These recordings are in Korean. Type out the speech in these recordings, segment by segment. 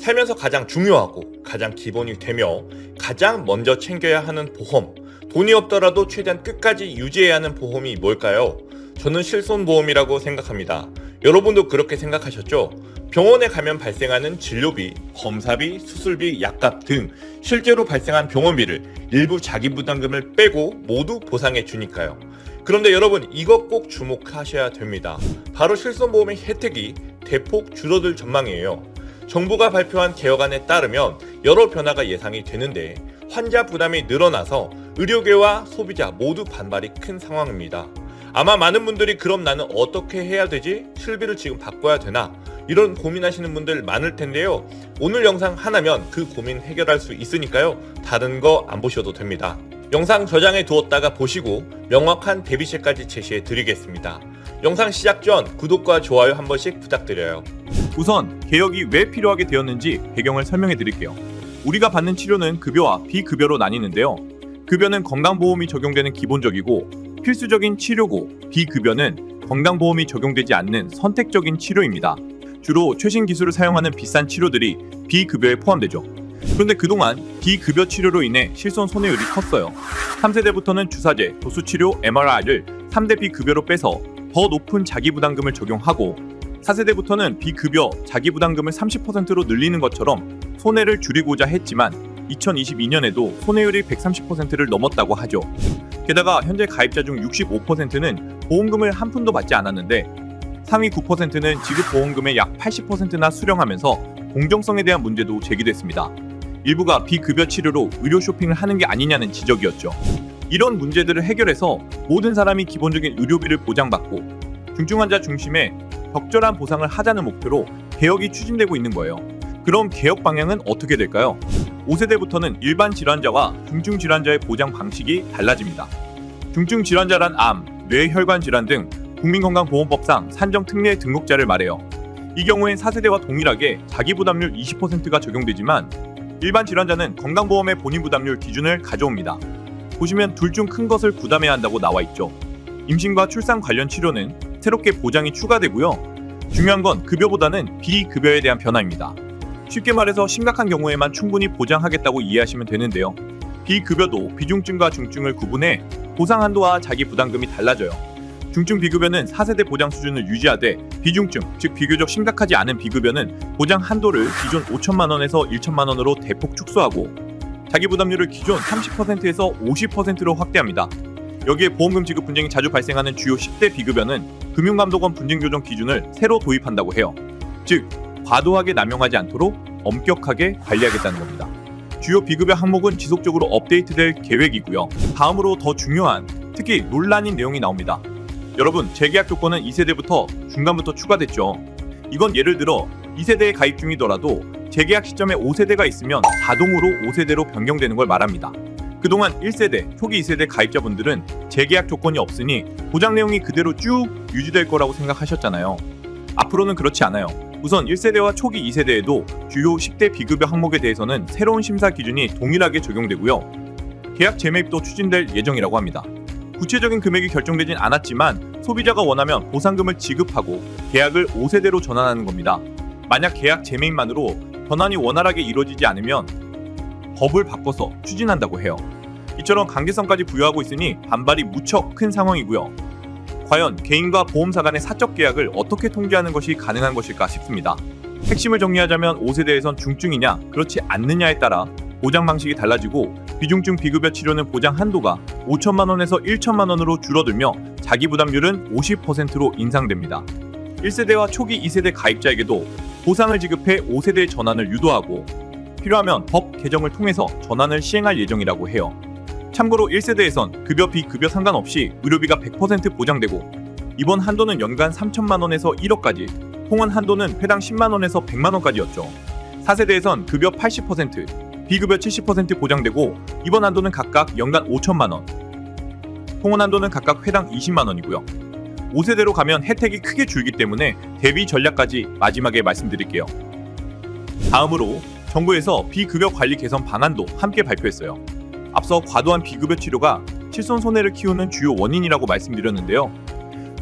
살면서 가장 중요하고 가장 기본이 되며 가장 먼저 챙겨야 하는 보험, 돈이 없더라도 최대한 끝까지 유지해야 하는 보험이 뭘까요? 저는 실손보험이라고 생각합니다. 여러분도 그렇게 생각하셨죠? 병원에 가면 발생하는 진료비, 검사비, 수술비, 약값 등 실제로 발생한 병원비를 일부 자기부담금을 빼고 모두 보상해 주니까요. 그런데 여러분, 이것 꼭 주목하셔야 됩니다. 바로 실손보험의 혜택이 대폭 줄어들 전망이에요. 정부가 발표한 개혁안에 따르면 여러 변화가 예상이 되는데 환자 부담이 늘어나서 의료계와 소비자 모두 반발이 큰 상황입니다. 아마 많은 분들이 그럼 나는 어떻게 해야 되지? 실비를 지금 바꿔야 되나? 이런 고민하시는 분들 많을 텐데요. 오늘 영상 하나면 그 고민 해결할 수 있으니까요. 다른 거 안 보셔도 됩니다. 영상 저장해 두었다가 보시고 명확한 대비책까지 제시해 드리겠습니다. 영상 시작 전 구독과 좋아요 한 번씩 부탁드려요. 우선 개혁이 왜 필요하게 되었는지 배경을 설명해 드릴게요. 우리가 받는 치료는 급여와 비급여로 나뉘는데요. 급여는 건강보험이 적용되는 기본적이고 필수적인 치료고, 비급여는 건강보험이 적용되지 않는 선택적인 치료입니다. 주로 최신 기술을 사용하는 비싼 치료들이 비급여에 포함되죠. 그런데 그동안 비급여 치료로 인해 실손 손해율이 컸어요. 3세대부터는 주사제, 도수치료, MRI를 3대 비급여로 빼서 더 높은 자기부담금을 적용하고 4세대부터는 비급여 자기부담금을 30%로 늘리는 것처럼 손해를 줄이고자 했지만 2022년에도 손해율이 130%를 넘었다고 하죠. 게다가 현재 가입자 중 65%는 보험금을 한 푼도 받지 않았는데 상위 9%는 지급 보험금의 약 80%나 수령하면서 공정성에 대한 문제도 제기됐습니다. 일부가 비급여 치료로 의료 쇼핑을 하는 게 아니냐는 지적이었죠. 이런 문제들을 해결해서 모든 사람이 기본적인 의료비를 보장받고 중증 환자 중심의 적절한 보상을 하자는 목표로 개혁이 추진되고 있는 거예요. 그럼 개혁 방향은 어떻게 될까요? 5세대부터는 일반 질환자와 중증 질환자의 보장 방식이 달라집니다. 중증 질환자란 암, 뇌혈관 질환 등 국민건강보험법상 산정 특례 등록자를 말해요. 이 경우엔 4세대와 동일하게 자기부담률 20%가 적용되지만 일반 질환자는 건강보험의 본인 부담률 기준을 가져옵니다. 보시면 둘 중 큰 것을 부담해야 한다고 나와 있죠. 임신과 출산 관련 치료는 새롭게 보장이 추가되고요. 중요한 건 급여보다는 비급여에 대한 변화입니다. 쉽게 말해서 심각한 경우에만 충분히 보장하겠다고 이해하시면 되는데요. 비급여도 비중증과 중증을 구분해 보상 한도와 자기 부담금이 달라져요. 중증 비급여는 4세대 보장 수준을 유지하되 비중증, 즉 비교적 심각하지 않은 비급여는 보장 한도를 기존 5천만 원에서 1천만 원으로 대폭 축소하고 자기 부담률을 기존 30%에서 50%로 확대합니다. 여기에 보험금 지급 분쟁이 자주 발생하는 주요 10대 비급여는 금융감독원 분쟁 조정 기준을 새로 도입한다고 해요. 즉, 과도하게 남용하지 않도록 엄격하게 관리하겠다는 겁니다. 주요 비급여 항목은 지속적으로 업데이트될 계획이고요. 다음으로 더 중요한, 특히 논란인 내용이 나옵니다. 여러분, 재계약 조건은 2세대부터 중간부터 추가됐죠. 이건 예를 들어 2세대에 가입 중이더라도 재계약 시점에 5세대가 있으면 자동으로 5세대로 변경되는 걸 말합니다. 그동안 1세대, 초기 2세대 가입자분들은 재계약 조건이 없으니 보장 내용이 그대로 쭉 유지될 거라고 생각하셨잖아요. 앞으로는 그렇지 않아요. 우선 1세대와 초기 2세대에도 주요 10대 비급여 항목에 대해서는 새로운 심사 기준이 동일하게 적용되고요. 계약 재매입도 추진될 예정이라고 합니다. 구체적인 금액이 결정되진 않았지만 소비자가 원하면 보상금을 지급하고 계약을 5세대로 전환하는 겁니다. 만약 계약 재매입만으로 전환이 원활하게 이루어지지 않으면 법을 바꿔서 추진한다고 해요. 이처럼 강제성까지 부여하고 있으니 반발이 무척 큰 상황이고요. 과연 개인과 보험사 간의 사적 계약을 어떻게 통제하는 것이 가능한 것일까 싶습니다. 핵심을 정리하자면 5세대에선 중증이냐 그렇지 않느냐에 따라 보장 방식이 달라지고 비중증 비급여 치료는 보장 한도가 5천만 원에서 1천만 원으로 줄어들며 자기 부담률은 50%로 인상됩니다. 1세대와 초기 2세대 가입자에게도 보상을 지급해 5세대 전환을 유도하고 필요하면 법 개정을 통해서 전환을 시행할 예정이라고 해요. 참고로 1세대에선 급여 비급여 상관없이 의료비가 100% 보장되고 이번 한도는 연간 3천만 원에서 1억까지, 통원 한도는 회당 10만 원에서 100만 원까지였죠. 4세대에선 급여 80%, 비급여 70% 보장되고 이번 한도는 각각 연간 5천만 원, 통원 한도는 각각 회당 20만 원이고요. 5세대로 가면 혜택이 크게 줄기 때문에 대비 전략까지 마지막에 말씀드릴게요. 다음으로 정부에서 비급여 관리 개선 방안도 함께 발표했어요. 앞서 과도한 비급여 치료가 실손 손해를 키우는 주요 원인이라고 말씀드렸는데요.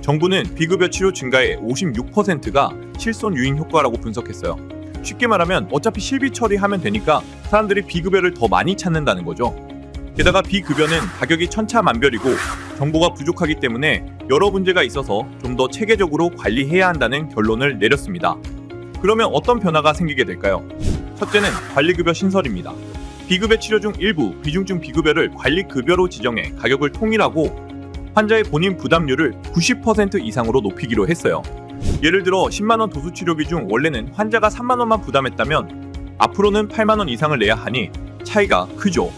정부는 비급여 치료 증가의 56%가 실손 유인 효과라고 분석했어요. 쉽게 말하면 어차피 실비 처리하면 되니까 사람들이 비급여를 더 많이 찾는다는 거죠. 게다가 비급여는 가격이 천차만별이고 정보가 부족하기 때문에 여러 문제가 있어서 좀 더 체계적으로 관리해야 한다는 결론을 내렸습니다. 그러면 어떤 변화가 생기게 될까요? 첫째는 관리급여 신설입니다. 비급여 치료 중 일부 비중증 비급여를 관리급여로 지정해 가격을 통일하고 환자의 본인 부담률을 90% 이상으로 높이기로 했어요. 예를 들어 10만원 도수치료비 중 원래는 환자가 3만원만 부담했다면 앞으로는 8만원 이상을 내야 하니 차이가 크죠.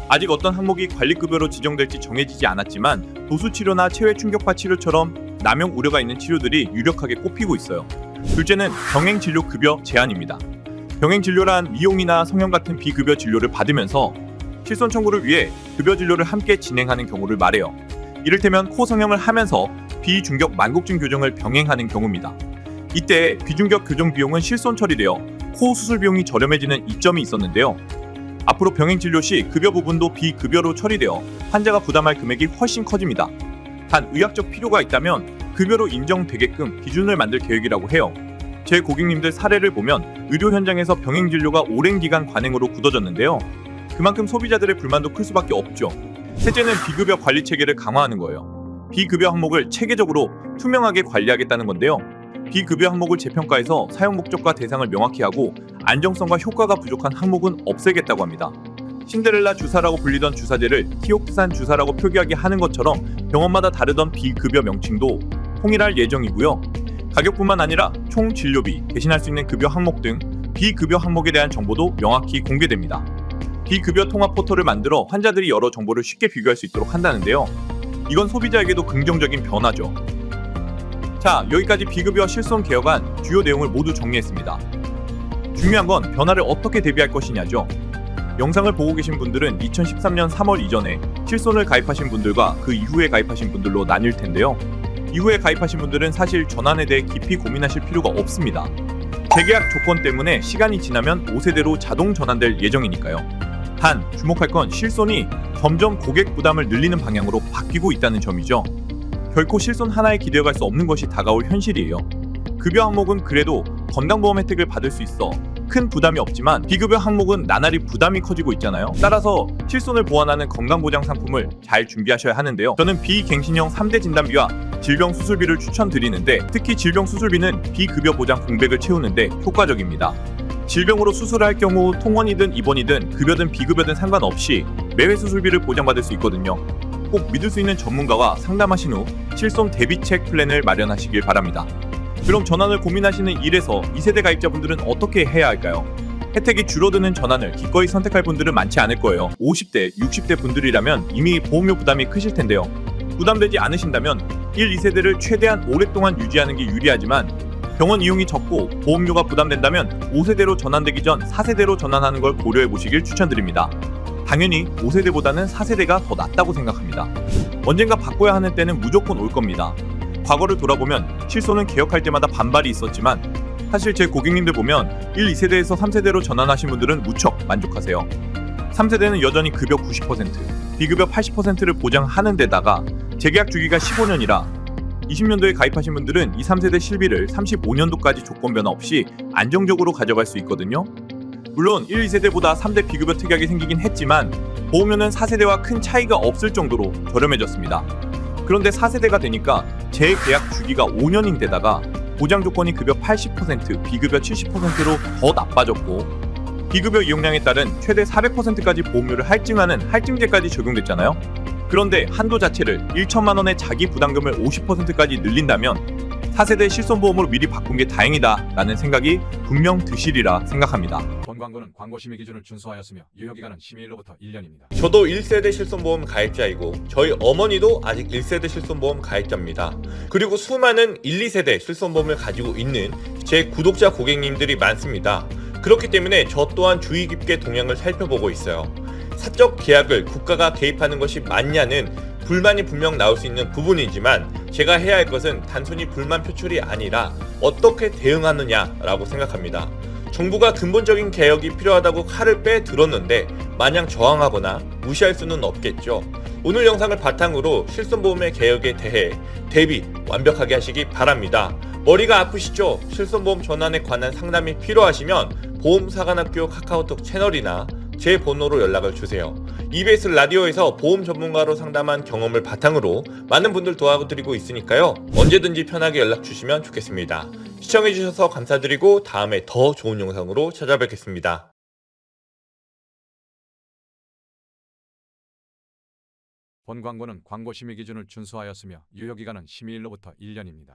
아직 어떤 항목이 관리급여로 지정될지 정해지지 않았지만 도수치료나 체외 충격파 치료처럼 남용 우려가 있는 치료들이 유력하게 꼽히고 있어요. 둘째는 병행진료급여 제한입니다. 병행진료란 미용이나 성형 같은 비급여 진료를 받으면서 실손 청구를 위해 급여 진료를 함께 진행하는 경우를 말해요. 이를테면 코 성형을 하면서 비중격 만곡증 교정을 병행하는 경우입니다. 이때 비중격 교정 비용은 실손 처리되어 코 수술 비용이 저렴해지는 이점이 있었는데요. 앞으로 병행진료 시 급여 부분도 비급여로 처리되어 환자가 부담할 금액이 훨씬 커집니다. 단 의학적 필요가 있다면 급여로 인정되게끔 기준을 만들 계획이라고 해요. 제 고객님들 사례를 보면 의료 현장에서 병행진료가 오랜 기간 관행으로 굳어졌는데요. 그만큼 소비자들의 불만도 클 수밖에 없죠. 셋째는 비급여 관리 체계를 강화하는 거예요. 비급여 항목을 체계적으로 투명하게 관리하겠다는 건데요. 비급여 항목을 재평가해서 사용 목적과 대상을 명확히 하고 안정성과 효과가 부족한 항목은 없애겠다고 합니다. 신데렐라 주사라고 불리던 주사제를 티옥산 주사라고 표기하게 하는 것처럼 병원마다 다르던 비급여 명칭도 통일할 예정이고요. 가격뿐만 아니라 총 진료비, 대신할 수 있는 급여 항목 등 비급여 항목에 대한 정보도 명확히 공개됩니다. 비급여 통합 포털을 만들어 환자들이 여러 정보를 쉽게 비교할 수 있도록 한다는데요. 이건 소비자에게도 긍정적인 변화죠. 자, 여기까지 비급여 실손 개혁안 주요 내용을 모두 정리했습니다. 중요한 건 변화를 어떻게 대비할 것이냐죠. 영상을 보고 계신 분들은 2013년 3월 이전에 실손을 가입하신 분들과 그 이후에 가입하신 분들로 나뉠 텐데요. 이후에 가입하신 분들은 사실 전환에 대해 깊이 고민하실 필요가 없습니다. 재계약 조건 때문에 시간이 지나면 5세대로 자동 전환될 예정이니까요. 단, 주목할 건 실손이 점점 고객 부담을 늘리는 방향으로 바뀌고 있다는 점이죠. 결코 실손 하나에 기대어갈 수 없는 것이 다가올 현실이에요. 급여 항목은 그래도 건강보험 혜택을 받을 수 있어 큰 부담이 없지만 비급여 항목은 나날이 부담이 커지고 있잖아요. 따라서 실손을 보완하는 건강보장 상품을 잘 준비하셔야 하는데요. 저는 비갱신형 3대 진단비와 질병 수술비를 추천드리는데 특히 질병 수술비는 비급여 보장 공백을 채우는데 효과적입니다. 질병으로 수술할 경우 통원이든 입원이든 급여든 비급여든 상관없이 매회 수술비를 보장받을 수 있거든요. 꼭 믿을 수 있는 전문가와 상담하신 후 실손 대비책 플랜을 마련하시길 바랍니다. 그럼 전환을 고민하시는 1에서 2세대 가입자분들은 어떻게 해야 할까요? 혜택이 줄어드는 전환을 기꺼이 선택할 분들은 많지 않을 거예요. 50대, 60대 분들이라면 이미 보험료 부담이 크실 텐데요. 부담되지 않으신다면 1, 2세대를 최대한 오랫동안 유지하는 게 유리하지만 병원 이용이 적고 보험료가 부담된다면 5세대로 전환되기 전 4세대로 전환하는 걸 고려해 보시길 추천드립니다. 당연히 5세대보다는 4세대가 더 낫다고 생각합니다. 언젠가 바꿔야 하는 때는 무조건 올 겁니다. 과거를 돌아보면 실손은 개혁할 때마다 반발이 있었지만 사실 제 고객님들 보면 1, 2세대에서 3세대로 전환하신 분들은 무척 만족하세요. 3세대는 여전히 급여 90%, 비급여 80%를 보장하는 데다가 재계약 주기가 15년이라 20년도에 가입하신 분들은 2, 3세대 실비를 35년도까지 조건 변화 없이 안정적으로 가져갈 수 있거든요. 물론 1, 2세대보다 3대 비급여 특약이 생기긴 했지만 보험료는 4세대와 큰 차이가 없을 정도로 저렴해졌습니다. 그런데 4세대가 되니까 재계약 주기가 5년인데다가 보장 조건이 급여 80%, 비급여 70%로 더 나빠졌고 비급여 이용량에 따른 최대 400%까지 보험료를 할증하는 할증제까지 적용됐잖아요. 그런데 한도 자체를 1천만 원의 자기 부담금을 50%까지 늘린다면 4세대 실손보험으로 미리 바꾼 게 다행이다 라는 생각이 분명 드시리라 생각합니다. 본 광고는 광고 심의 기준을 준수하였으며 유효기간은 심의일로부터 1년입니다. 저도 1세대 실손보험 가입자이고 저희 어머니도 아직 1세대 실손보험 가입자입니다. 그리고 수많은 1, 2세대 실손보험을 가지고 있는 제 구독자 고객님들이 많습니다. 그렇기 때문에 저 또한 주의 깊게 동향을 살펴보고 있어요. 사적 계약을 국가가 개입하는 것이 맞냐는 불만이 분명 나올 수 있는 부분이지만 제가 해야 할 것은 단순히 불만 표출이 아니라 어떻게 대응하느냐라고 생각합니다. 정부가 근본적인 개혁이 필요하다고 칼을 빼들었는데 마냥 저항하거나 무시할 수는 없겠죠. 오늘 영상을 바탕으로 실손보험의 개혁에 대해 대비 완벽하게 하시기 바랍니다. 머리가 아프시죠? 실손보험 전환에 관한 상담이 필요하시면 보험사관학교 카카오톡 채널이나 제 번호로 연락을 주세요. EBS 라디오에서 보험 전문가로 상담한 경험을 바탕으로 많은 분들 도와드리고 있으니까요. 언제든지 편하게 연락 주시면 좋겠습니다. 시청해주셔서 감사드리고 다음에 더 좋은 영상으로 찾아뵙겠습니다. 본 광고는 광고 심의 기준을 준수하였으며 유효기간은 심의일로부터 1년입니다.